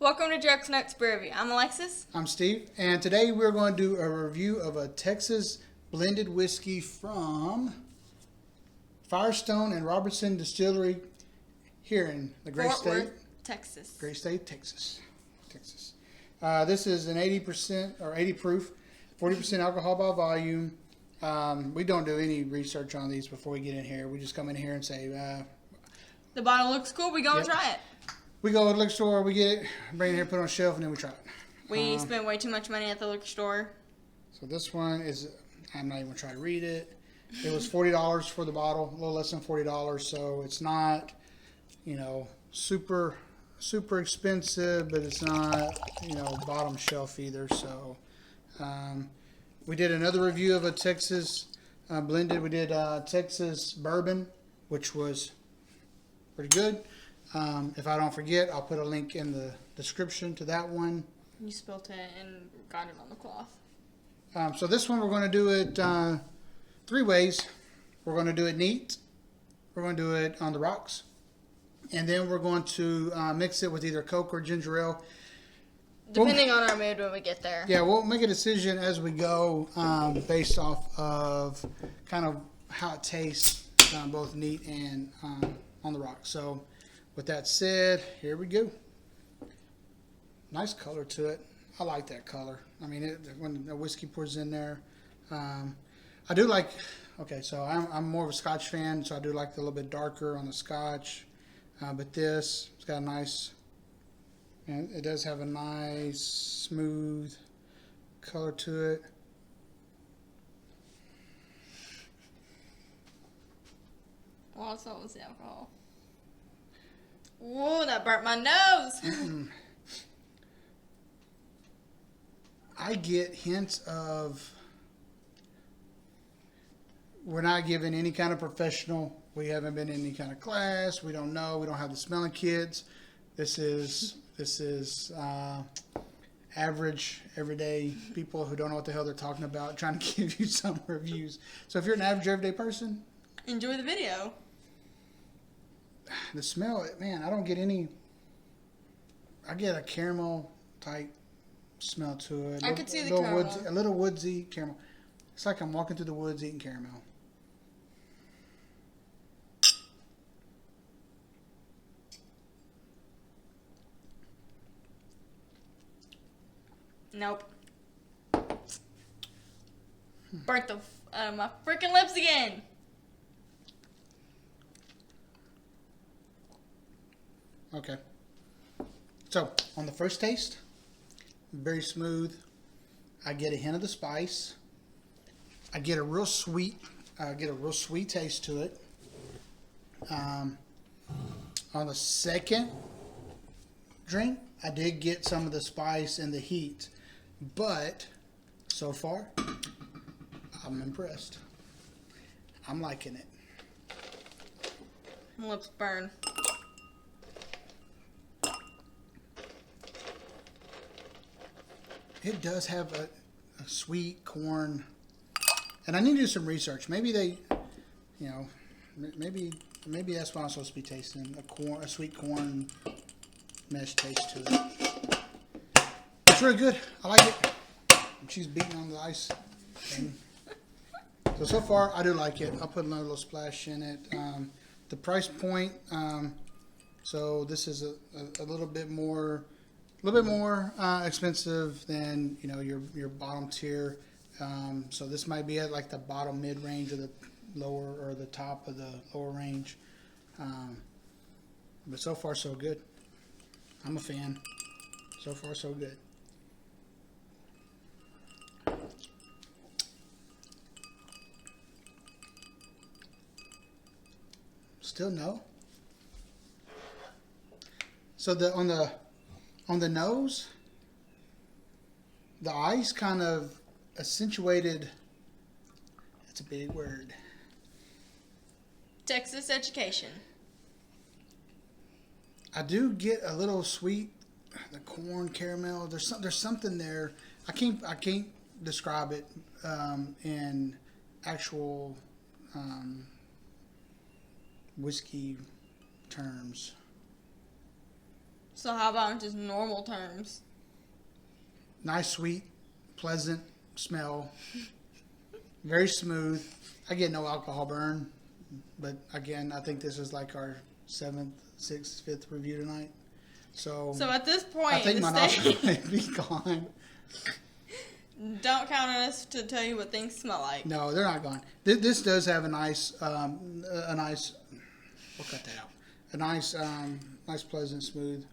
Welcome to Droke's Next Brew Review. I'm Alexis. I'm Steve, and today we're going to do a review of a Texas blended whiskey from Firestone and Robertson Distillery here in the great Fort state, Worth, Texas. great state, Texas. This is an 80% or 80 proof, 40% alcohol by volume. We don't do any research on these before we get in here. We just come in here and say, The bottle looks cool. We gonna try it. we go to the liquor store, we get it, bring it here, put it on a shelf, and then we try it. We spent way too much money at the liquor store. So this one is, I'm not even going to try to read it. It was $40 for the bottle, a little less than $40. So it's not, super expensive, but it's not, bottom shelf either. So we did another review of a Texas blended. We did Texas bourbon, which was pretty good. If I don't forget, I'll put a link in the description to that one. You spilt it and got it on the cloth. So this one we're going to do it three ways. We're going to do it neat. We're going to do it on the rocks. And then we're going to mix it with either Coke or ginger ale. Depending on our mood when we get there. Yeah, we'll make a decision as we go based off of kind of how it tastes, both neat and on the rocks. So with that said, here we go. Nice color to it. I like that color. I mean, when the whiskey pours in there, I do like. Okay, so I'm more of a Scotch fan, so I do like a little bit darker on the Scotch. But this, it's got a nice. And it does have a nice, smooth color to it. Well, that's what was the alcohol. Whoa, that burnt my nose. I get hints of, we're not given any kind of professional. We haven't been in any kind of class. We don't know. We don't have the smelling kits. This is average, everyday people who don't know what the hell they're talking about, trying to give you some reviews. So if you're an average, everyday person, enjoy the video. The smell, man, I don't get any. I get a caramel type smell to it. I could see the caramel. Woodsy, a little woodsy caramel. It's like I'm walking through the woods eating caramel. Nope. Burnt the out of my freaking lips again. Okay. So on the first taste, very smooth. I get a hint of the spice. I get a real sweet. Taste to it. On the second drink, I did get some of the spice and the heat, but so far, I'm impressed. I'm liking it. My lips burn. It does have a sweet corn, and I need to do some research. Maybe they, maybe that's what I'm supposed to be tasting, a sweet corn mesh taste to it. It's really good. I like it. She's beating on the ice thing. So far, I do like it. I'll put another little splash in it. The price point, so this is a little bit more expensive than your bottom tier. So this might be at like the bottom mid range of the lower or the top of the lower range. But so far so good. I'm a fan. So far so good. Still no. So on the nose, the ice kind of accentuated. That's a big word. Texas education. I do get a little sweet, the corn caramel. There's something there. I can't describe it in actual whiskey terms. So how about in just normal terms? Nice, sweet, pleasant smell. Very smooth. I get no alcohol burn. But again, I think this is like our 7th, 6th, 5th review tonight. So at this point, I think my nostrils may be gone. Don't count on us to tell you what things smell like. No, they're not gone. This does have a nice, we'll cut that out. A nice, nice, pleasant, smooth.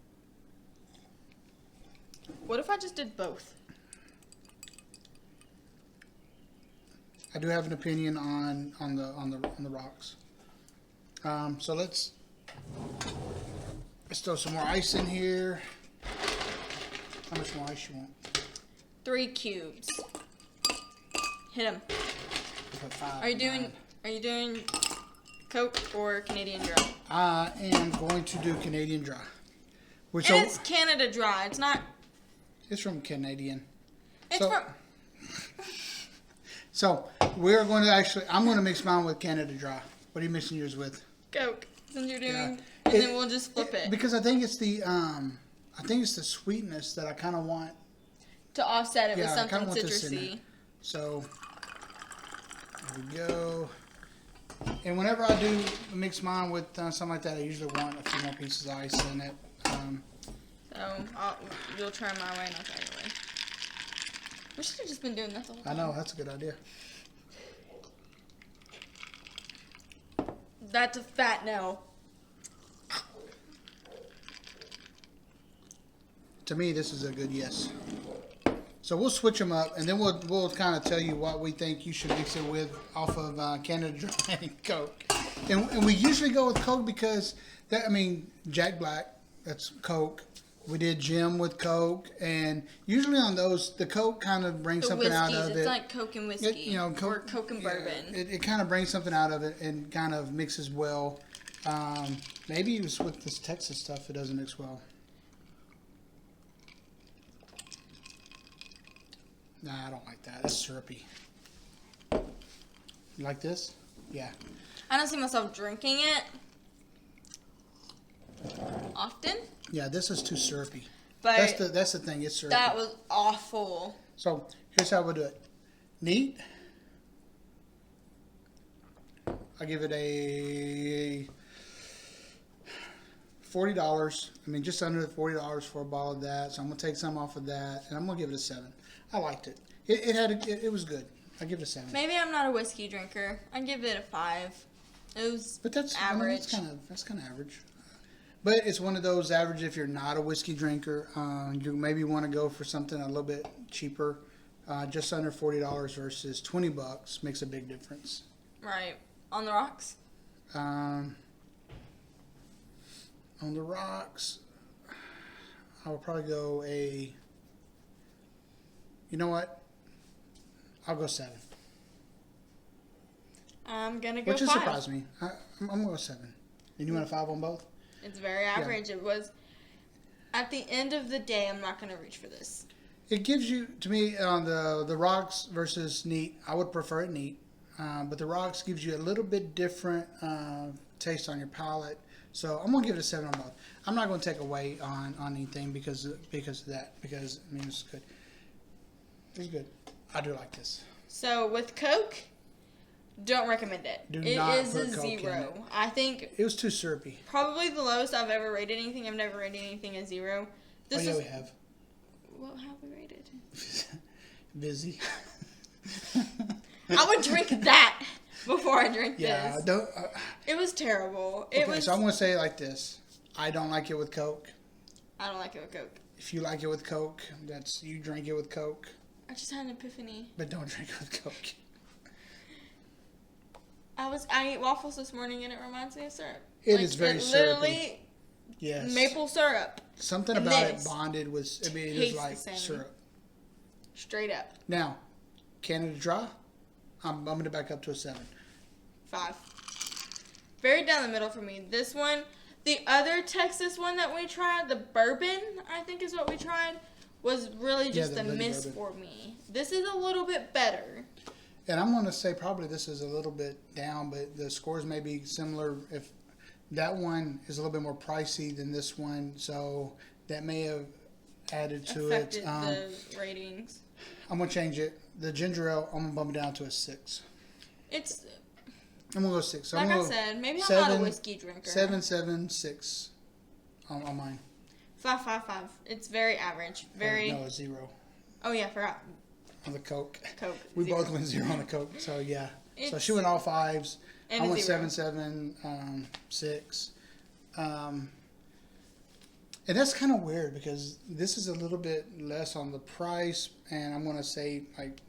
What if I just did both? I do have an opinion on the rocks. So let's throw some more ice in here. How much more ice you want? 3 cubes. Hit them. Put 5. Are you doing Coke or Canadian Dry? I am going to do Canadian Dry. Which It's Canada Dry. It's not. It's from Canadian. It's from. So we're going to I'm going to mix mine with Canada Dry. What are you mixing yours with? Coke. Since you're doing, Yeah. and then we'll just flip it Because I think it's the sweetness that I kind of want. to offset it Yeah, I with something kinda want this in citrusy. there. So there we go. And whenever I do mix mine with something like that, I usually want a few more pieces of ice in it. So you'll try my way and I'll try your way. We should have just been doing that the whole I time. know, that's a good idea. That's a fat no. To me, this is a good yes. So we'll switch them up, and then we'll kind of tell you what we think you should mix it with off of Canada Dry and Coke. And we usually go with Coke because Jack Black, that's Coke. We did Jim with Coke, and usually on those, the Coke kind of brings The something out whiskeys, of it's it. like Coke and whiskey, or Coke and bourbon. It kind of brings something out of it and kind of mixes well. Maybe it was with this Texas stuff, it doesn't mix well. Nah, I don't like that. That's syrupy. You like this? Yeah. I don't see myself drinking it often, Yeah, this is too syrupy. but That's the thing. It's syrupy. that was awful. So here's how we'll do it. Neat. I'll give it a $40. Just under $40 for a bottle of that. So I'm gonna take some off of that, and I'm gonna give it a 7. I liked it. It was good. I give it a 7. Maybe I'm not a whiskey drinker. I give it a 5. It was But that's average. that's kind of average. But it's one of those average if you're not a whiskey drinker. You maybe want to go for something a little bit cheaper. Just under $40 versus $20 makes a big difference. Right. On the rocks? On the rocks, I will probably go you know what? I'll go 7. I'm going to go Which 5. has surprised me. I'm going to go 7. And you want a 5 on both? It's very average. It was, at the end of the day, I'm not going to reach for this. It gives you, to me, on the rocks versus neat, I would prefer it neat. But the rocks gives you a little bit different taste on your palate. So I'm going to give it a 7 on both. I'm not going to take away on anything because of that. Because, it's good. It's good. I do like this. So with Coke, don't recommend it. Do It not is put a Coke in 0. it. I think It was too syrupy. probably the lowest I've ever rated anything. I've never rated anything a 0. This we is have. what have we rated? Busy. I would drink that before I drink Yeah, this. don't. It was terrible. So I'm going to say it like this. I don't like it with Coke. I don't like it with Coke. If you like it with Coke, you drink it with Coke. I just had an epiphany. But don't drink it with Coke. I ate waffles this morning and it reminds me of syrup. It is very syrupy. Literally Yes. maple syrup. Something And about it this bonded with. It is tastes like the same. syrup. Straight up. Now, Canada Dry. I'm going to back up to a 7. 5. Very down the middle for me. This one, the other Texas one that we tried, the bourbon, I think is what we tried, was really just the a miss bourbon. for me. This is a little bit better. And I'm going to say probably this is a little bit down, but the scores may be similar. If that one is a little bit more pricey than this one, so that may have added to affected it. the ratings. I'm gonna change it. The ginger ale, I'm gonna bump it down to a 6. It's I'm gonna go 6. So like I'm gonna I go said, maybe I'm 7, not a whiskey drinker. 7, 7, 6 on mine. 5, 5, 5. It's very average. Very. No, a 0 Oh yeah, I forgot. on the Coke. Coke. We 0. both went 0 on the Coke. So yeah. So It's- she went all 5s. And I a went 0. 7, 7, 6. And that's kind of weird because this is a little bit less on the price, and I'm gonna say like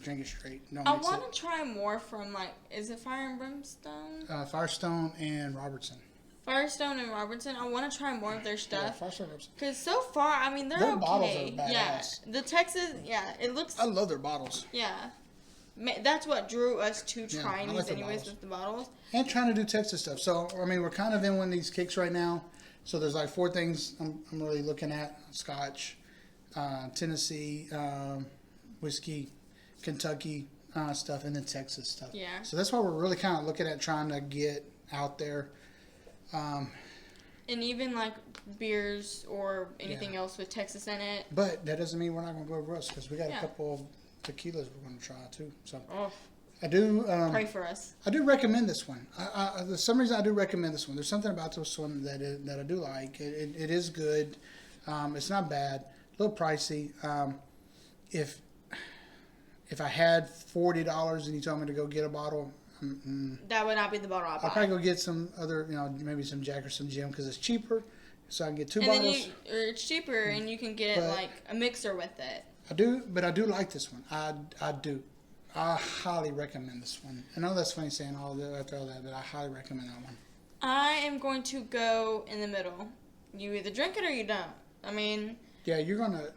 drink it straight. Don't I mix want to try more from like, is it Fire and Brimstone? Firestone and Robertson. Firestone and Robertson. I want to try more of their Yeah, stuff. Firestone, Robertson. Cause so far, I mean, they're Their okay. bottles are badass. Yeah, the Texas. Yeah, it looks. I love their bottles. Yeah, that's what drew us to Yeah, trying I these like their anyways bottles. with the bottles. And trying to do Texas stuff. So I mean, we're kind of in one of these kicks right now. So there's like 4 things I'm really looking at: Scotch, Tennessee, whiskey, Kentucky stuff, and then Texas stuff. Yeah. So that's why we're really kind of looking at trying to get out there. And even like beers or anything else with Texas in it. But that doesn't mean we're not going to go to Russ because we got Yeah. a couple of tequilas we're going to try too. So Oh, I do. pray for us. I do recommend this one. For some reason, I do recommend this one. There's something about this one that I do like. It is good. It's not bad. A little pricey. If I had $40 and you told me to go get a bottle, That would not be the bottle I I'll buy. probably go get some other, maybe some Jack or some Jim because it's cheaper. So I can get 2 And bottles. then it's cheaper, and you can get But- like a mixer with it. I do like this one. I do. I highly recommend this one. I know that's funny saying all that after all that, but I highly recommend that one. I am going to go in the middle. You either drink it or you don't. I mean, Yeah, you're gonna.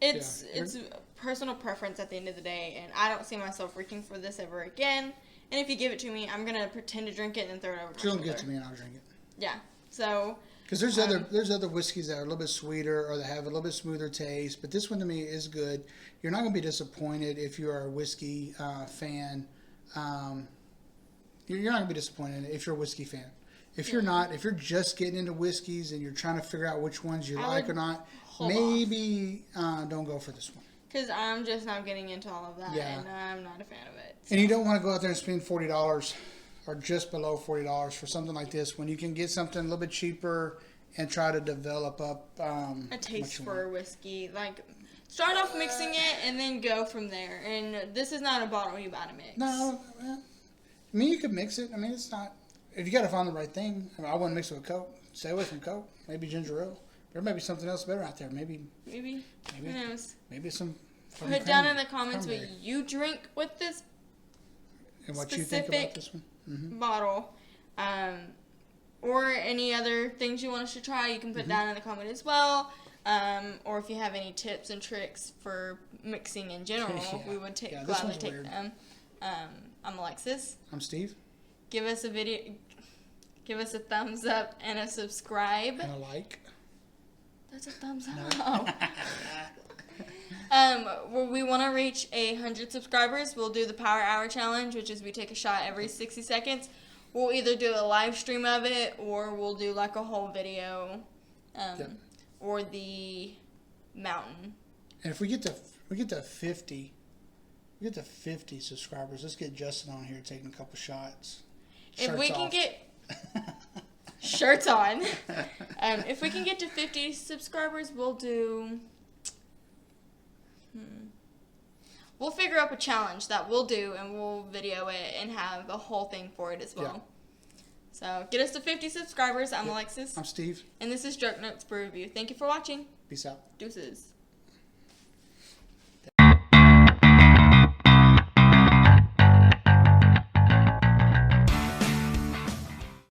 it's Yeah, it's personal preference at the end of the day, and I don't see myself reaching for this ever again. And if you give it to me, I'm gonna pretend to drink it and then throw it over. Just don't give it to me and I'll drink it. Yeah. So. Because there's other whiskeys that are a little bit sweeter or that have a little bit smoother taste, but this one to me is good. You're not going to be disappointed if you are a whiskey fan. You're not going to be disappointed if you're a whiskey fan. If you're not, if you're just getting into whiskeys and you're trying to figure out which ones you like or not, maybe don't go for this one. Because I'm just not getting into all of that, Yeah. and I'm not a fan of it. And you don't want to go out there and spend $40 or just below $40 for something like this when you can get something a little bit cheaper and try to develop up A taste for whiskey. Like, start off mixing it and then go from there. And this is not a bottle you buy to mix. No, I mean, you could mix it. I mean, it's not. If you got to find the right thing, I wouldn't mix it with Coke. Stay away from Coke. Maybe ginger ale. There may be something else better out there. Maybe Who knows? maybe some. Put down in the comments what you drink with this and what you think about this one. bottle. Or any other things you want us to try, you can put down in the comment as well. Or if you have any tips and tricks for mixing in general, we would gladly take them. I'm Alexis. I'm Steve. Give us a thumbs up and a subscribe. And a like. That's a thumbs up. We want to reach 100 subscribers. We'll do the Power Hour Challenge, which is we take a shot every 60 seconds. We'll either do a live stream of it, or we'll do like a whole video, or the mountain. And if we get to 50 subscribers, let's get Justin on here taking a couple shots. If we can get shirts on, if we can get to 50 subscribers, we'll do. We'll figure up a challenge that we'll do, and we'll video it and have a whole thing for it as well. Yeah. So get us to 50 subscribers. I'm Alexis. I'm Steve. And this is Droke Notes Brew Review. Thank you for watching. Peace out. Deuces.